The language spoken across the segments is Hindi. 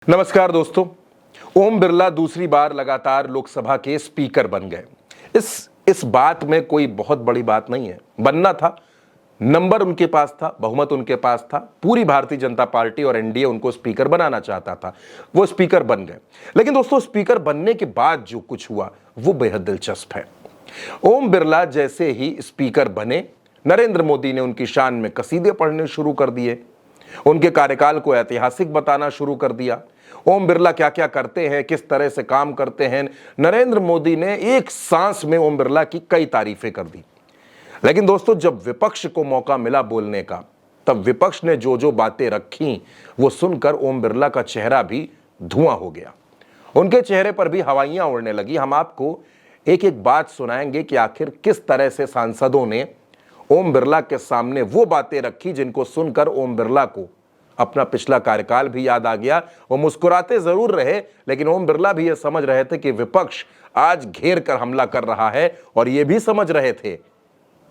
नमस्कार दोस्तों। ओम बिरला दूसरी बार लगातार लोकसभा के स्पीकर बन गए। इस बात में कोई बहुत बड़ी बात नहीं है। बनना था, नंबर उनके पास था, बहुमत उनके पास था, पूरी भारतीय जनता पार्टी और एनडीए उनको स्पीकर बनाना चाहता था, वो स्पीकर बन गए। लेकिन दोस्तों, स्पीकर बनने के बाद जो कुछ हुआ वो बेहद दिलचस्प है। ओम बिरला जैसे ही स्पीकर बने, नरेंद्र मोदी ने उनकी शान में कसीदे पढ़ने शुरू कर दिए, उनके कार्यकाल को ऐतिहासिक बताना शुरू कर दिया। ओम बिरला क्या क्या करते हैं, किस तरह से काम करते हैं, नरेंद्र मोदी ने एक सांस में ओम बिरला की कई तारीफें कर दी। लेकिन दोस्तों, जब विपक्ष को मौका मिला बोलने का, तब विपक्ष ने जो जो बातें रखी वो सुनकर ओम बिरला का चेहरा भी धुआं हो गया। उनके चेहरे पर भी हवाइयां उड़ने लगी। हम आपको एक एक बात सुनाएंगे कि आखिर किस तरह से सांसदों ने ओम बिरला के सामने वो बातें रखी जिनको सुनकर ओम बिरला को अपना पिछला कार्यकाल भी याद आ गया। वो मुस्कुराते जरूर रहे, लेकिन ओम बिरला भी ये समझ रहे थे कि विपक्ष आज घेर कर हमला कर रहा है, और ये भी समझ रहे थे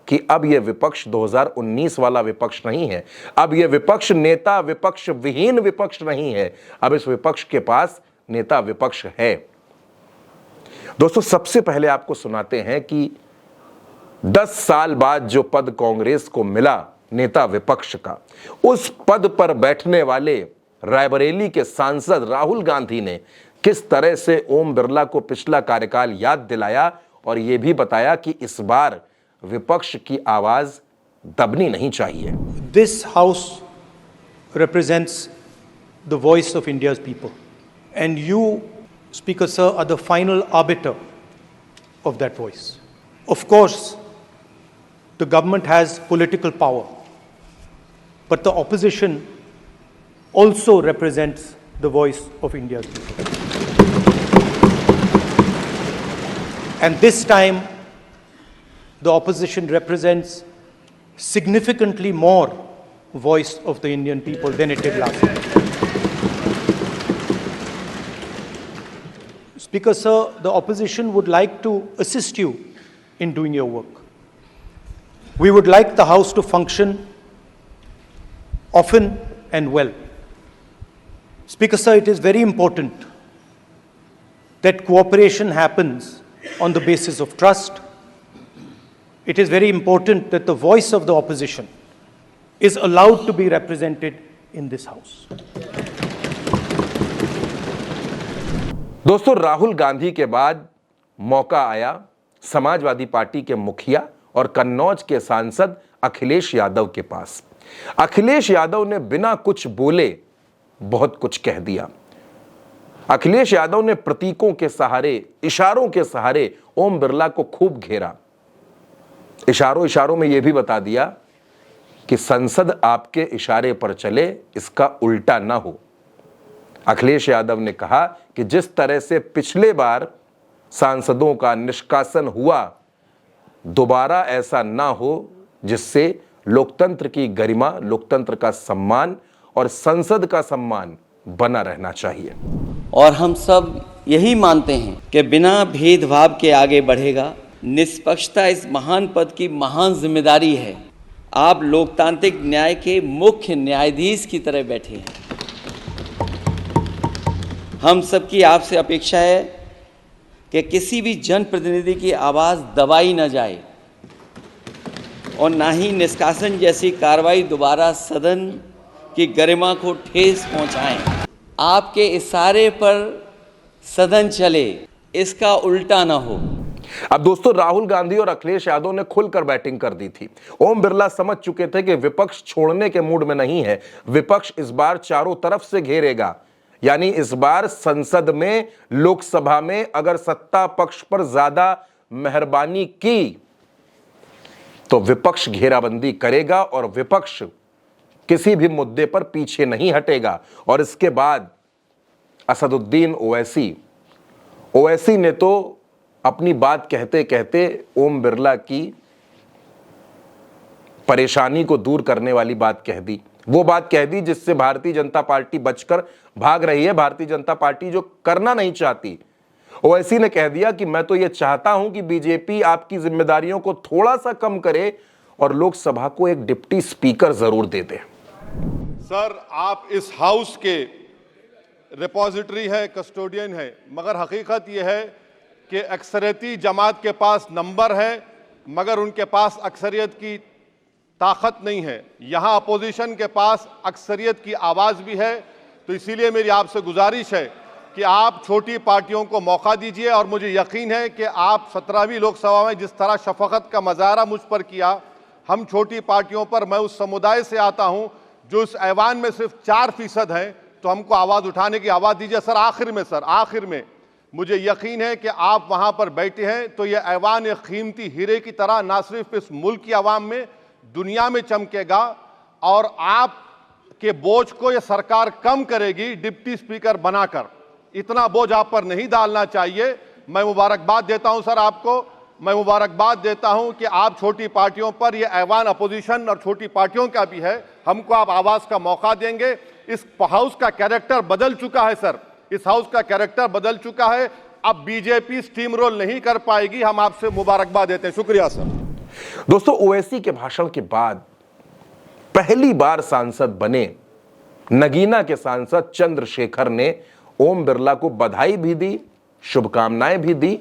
कि अब ये विपक्ष 2019 वाला विपक्ष नहीं है। अब ये विपक्ष नेता विपक्ष विहीन विपक्ष नहीं है। अब इस विपक्ष के पास नेता विपक्ष है। दोस्तों, सबसे पहले आपको सुनाते हैं कि 10 साल बाद जो पद कांग्रेस को मिला नेता विपक्ष का, उस पद पर बैठने वाले रायबरेली के सांसद राहुल गांधी ने किस तरह से ओम बिरला को पिछला कार्यकाल याद दिलाया और यह भी बताया कि इस बार विपक्ष की आवाज दबनी नहीं चाहिए। This house represents the voice of India's people, and you, Speaker Sir, are the final arbiter of that voice. Of course, the government has political power, but the opposition also represents the voice of India's people. And this time, the opposition represents significantly more voice of the Indian people than it did last time. Speaker Sir, the opposition would like to assist you in doing your work. We would like the House to function often and well. Speaker Sir, it is very important that cooperation happens on the basis of trust. It is very important that the voice of the opposition is allowed to be represented in this House. दोस्तों, राहुल गांधी के बाद मौका आया समाजवादी पार्टी के मुखिया और कन्नौज के सांसद अखिलेश यादव के पास। अखिलेश यादव ने बिना कुछ बोले बहुत कुछ कह दिया। अखिलेश यादव ने प्रतीकों के सहारे, इशारों के सहारे ओम बिरला को खूब घेरा। इशारों में यह भी बता दिया कि संसद आपके इशारे पर चले, इसका उल्टा ना हो। अखिलेश यादव ने कहा कि जिस तरह से पिछले बार सांसदों का निष्कासन हुआ, दोबारा ऐसा ना हो, जिससे लोकतंत्र की गरिमा, लोकतंत्र का सम्मान और संसद का सम्मान बना रहना चाहिए। और हम सब यही मानते हैं कि बिना भेदभाव के आगे बढ़ेगा। निष्पक्षता इस महान पद की महान जिम्मेदारी है। आप लोकतांत्रिक न्याय के मुख्य न्यायाधीश की तरह बैठे हैं। हम सबकी आपसे अपेक्षा है कि किसी भी जनप्रतिनिधि की आवाज़ दबाई न जाए और ना ही निष्कासन जैसी कार्रवाई दोबारा सदन की गरिमा को ठेस पहुंचाएं। आपके इशारे पर सदन चले, इसका उल्टा ना हो। अब दोस्तों, राहुल गांधी और अखिलेश यादव ने खुलकर बैटिंग कर दी थी। ओम बिरला समझ चुके थे कि विपक्ष छोड़ने के मूड में नहीं है। विपक्ष इस बार चारों तरफ से घेरेगा। यानी इस बार संसद में, लोकसभा में अगर सत्ता पक्ष पर ज्यादा मेहरबानी की तो विपक्ष घेराबंदी करेगा और विपक्ष किसी भी मुद्दे पर पीछे नहीं हटेगा। और इसके बाद असदुद्दीन ओवैसी ने तो अपनी बात कहते कहते ओम बिरला की परेशानी को दूर करने वाली बात कह दी। वो बात कह दी जिससे भारतीय जनता पार्टी बचकर भाग रही है। भारतीय जनता पार्टी जो करना नहीं चाहती, ओवैसी ने कह दिया कि मैं तो ये चाहता हूं कि बीजेपी आपकी जिम्मेदारियों को थोड़ा सा कम करे और लोकसभा को एक डिप्टी स्पीकर जरूर दे दे। सर, आप इस हाउस के रिपोजिटरी है, कस्टोडियन है, मगर हकीकत यह है कि अक्सरियती जमात के पास नंबर है मगर उनके पास अक्सरियत की ताकत नहीं है। यहाँ अपोजिशन के पास अक्सरियत की आवाज़ भी है। तो इसीलिए मेरी आपसे गुजारिश है कि आप छोटी पार्टियों को मौका दीजिए और मुझे यकीन है कि आप 17वीं लोकसभा में जिस तरह शफकत का मुजाहरा मुझ पर किया, हम छोटी पार्टियों पर, मैं उस समुदाय से आता हूं जो इस ऐवान में सिर्फ 4% हैं, तो हमको आवाज़ उठाने की आवाज़ दीजिए। सर आखिर में मुझे यकीन है कि आप वहां पर बैठे हैं तो ये ऐवान एक कीमती हीरे की तरह ना सिर्फ इस मुल्क की आवाम में, दुनिया में चमकेगा और आप के बोझ को ये सरकार कम करेगी डिप्टी स्पीकर बनाकर। इतना बोझ आप पर नहीं डालना चाहिए। मैं मुबारकबाद देता हूं सर आपको, मैं मुबारकबाद देता हूं कि आप छोटी पार्टियों पर, ये ऐवान अपोजिशन और छोटी पार्टियों का भी है, हमको आप आवाज़ का मौका देंगे। इस हाउस का कैरेक्टर बदल चुका है सर, इस हाउस का कैरेक्टर बदल चुका है। अब बीजेपी स्टीम रोल नहीं कर पाएगी। हम आपसे मुबारकबाद देते हैं। शुक्रिया सर। दोस्तों, ओवैसी के भाषण के बाद पहली बार सांसद बने नगीना के सांसद चंद्रशेखर ने ओम बिरला को बधाई भी दी, शुभकामनाएं भी दी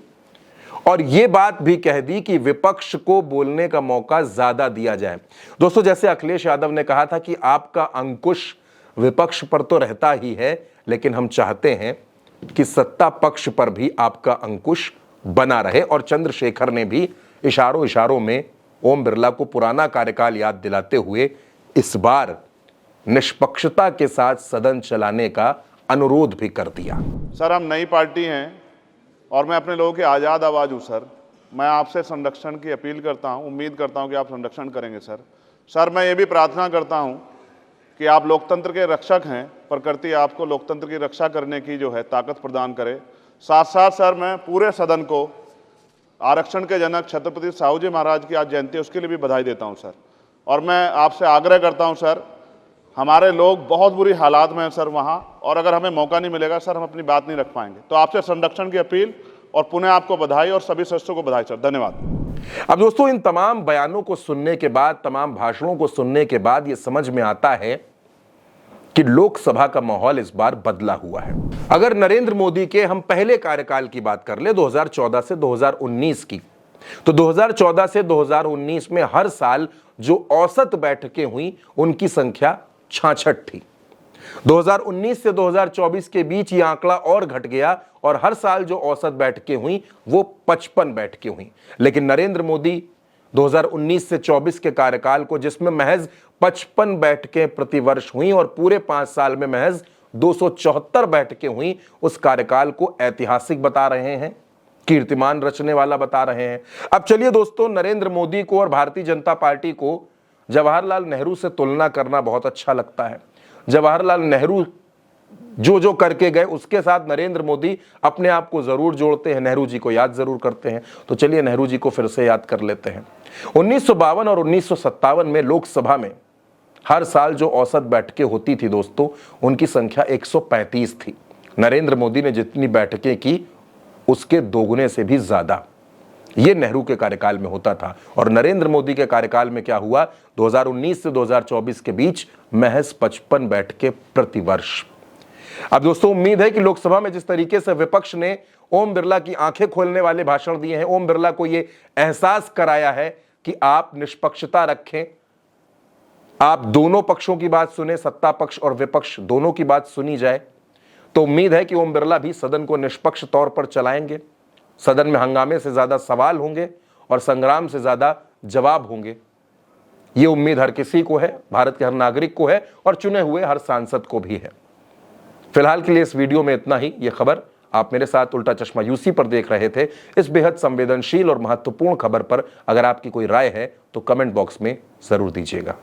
और यह बात भी कह दी कि विपक्ष को बोलने का मौका ज्यादा दिया जाए। दोस्तों, जैसे अखिलेश यादव ने कहा था कि आपका अंकुश विपक्ष पर तो रहता ही है, लेकिन हम चाहते हैं कि सत्ता पक्ष पर भी आपका अंकुश बना रहे। और चंद्रशेखर ने भी इशारों में ओम बिरला को पुराना कार्यकाल याद दिलाते हुए इस बार निष्पक्षता के साथ सदन चलाने का अनुरोध भी कर दिया। सर, हम नई पार्टी हैं और मैं अपने लोगों की आज़ाद आवाज़ हूँ सर। मैं आपसे संरक्षण की अपील करता हूँ, उम्मीद करता हूँ कि आप संरक्षण करेंगे सर। सर, मैं ये भी प्रार्थना करता हूँ कि आप लोकतंत्र के रक्षक हैं, प्रकृति आपको लोकतंत्र की रक्षा करने की जो है ताकत प्रदान करे। साथ साथ सर, मैं पूरे सदन को आरक्षण के जनक छत्रपति साहू जी महाराज की आज जयंती है, उसके लिए भी बधाई देता हूँ सर। और मैं आपसे आग्रह करता हूँ सर, हमारे लोग बहुत बुरी हालात में हैं सर वहाँ, और अगर हमें मौका नहीं मिलेगा सर, हम अपनी बात नहीं रख पाएंगे। तो आपसे संरक्षण की अपील और पुनः आपको बधाई और सभी सदस्यों को बधाई सर। धन्यवाद। अब दोस्तों, इन तमाम बयानों को सुनने के बाद, तमाम भाषणों को सुनने के बाद ये समझ में आता है कि लोकसभा का माहौल इस बार बदला हुआ है। अगर नरेंद्र मोदी के हम पहले कार्यकाल की बात कर ले 2014 से 2019 की, तो 2014 से 2019 में हर साल जो औसत बैठकें हुई उनकी संख्या 66 थी। 2019 से 2024 के बीच ये आंकड़ा और घट गया और हर साल जो औसत बैठकें हुई वो 55 बैठकें हुई। लेकिन नरेंद्र मोदी 2019 से 24 के कार्यकाल को, जिसमें महज 55 बैठकें प्रतिवर्ष हुई और पूरे 5 साल में महज 274 बैठकें हुई, उस कार्यकाल को ऐतिहासिक बता रहे हैं, कीर्तिमान रचने वाला बता रहे हैं। अब चलिए दोस्तों, नरेंद्र मोदी को और भारतीय जनता पार्टी को जवाहरलाल नेहरू से तुलना करना बहुत अच्छा लगता है। जवाहरलाल नेहरू जो करके गए उसके साथ नरेंद्र मोदी अपने आप को जरूर जोड़ते हैं, नेहरू जी को याद जरूर करते हैं। तो चलिए नेहरू जी को फिर से याद कर लेते हैं। 1952 और 1957 में लोकसभा में हर साल जो औसत बैठकें होती थी दोस्तों, उनकी संख्या 135 थी। नरेंद्र मोदी ने जितनी बैठकें की उसके दोगुने से भी ज्यादा ये नेहरू के कार्यकाल में होता था। और नरेंद्र मोदी के कार्यकाल में क्या हुआ, 2019 से 2024 के बीच महज 55 बैठकें प्रतिवर्ष। अब दोस्तों, उम्मीद है कि लोकसभा में जिस तरीके से विपक्ष ने ओम बिरला की आंखें खोलने वाले भाषण दिए हैं, ओम बिरला को यह एहसास कराया है कि आप निष्पक्षता रखें, आप दोनों पक्षों की बात सुने, सत्ता पक्ष और विपक्ष दोनों की बात सुनी जाए, तो उम्मीद है कि ओम बिरला भी सदन को निष्पक्ष तौर पर चलाएंगे। सदन में हंगामे से ज्यादा सवाल होंगे और संग्राम से ज्यादा जवाब होंगे। ये उम्मीद हर किसी को है, भारत के हर नागरिक को है और चुने हुए हर सांसद को भी है। फिलहाल के लिए इस वीडियो में इतना ही। यह खबर आप मेरे साथ उल्टा चश्मा यूसी पर देख रहे थे। इस बेहद संवेदनशील और महत्वपूर्ण खबर पर अगर आपकी कोई राय है तो कमेंट बॉक्स में जरूर दीजिएगा।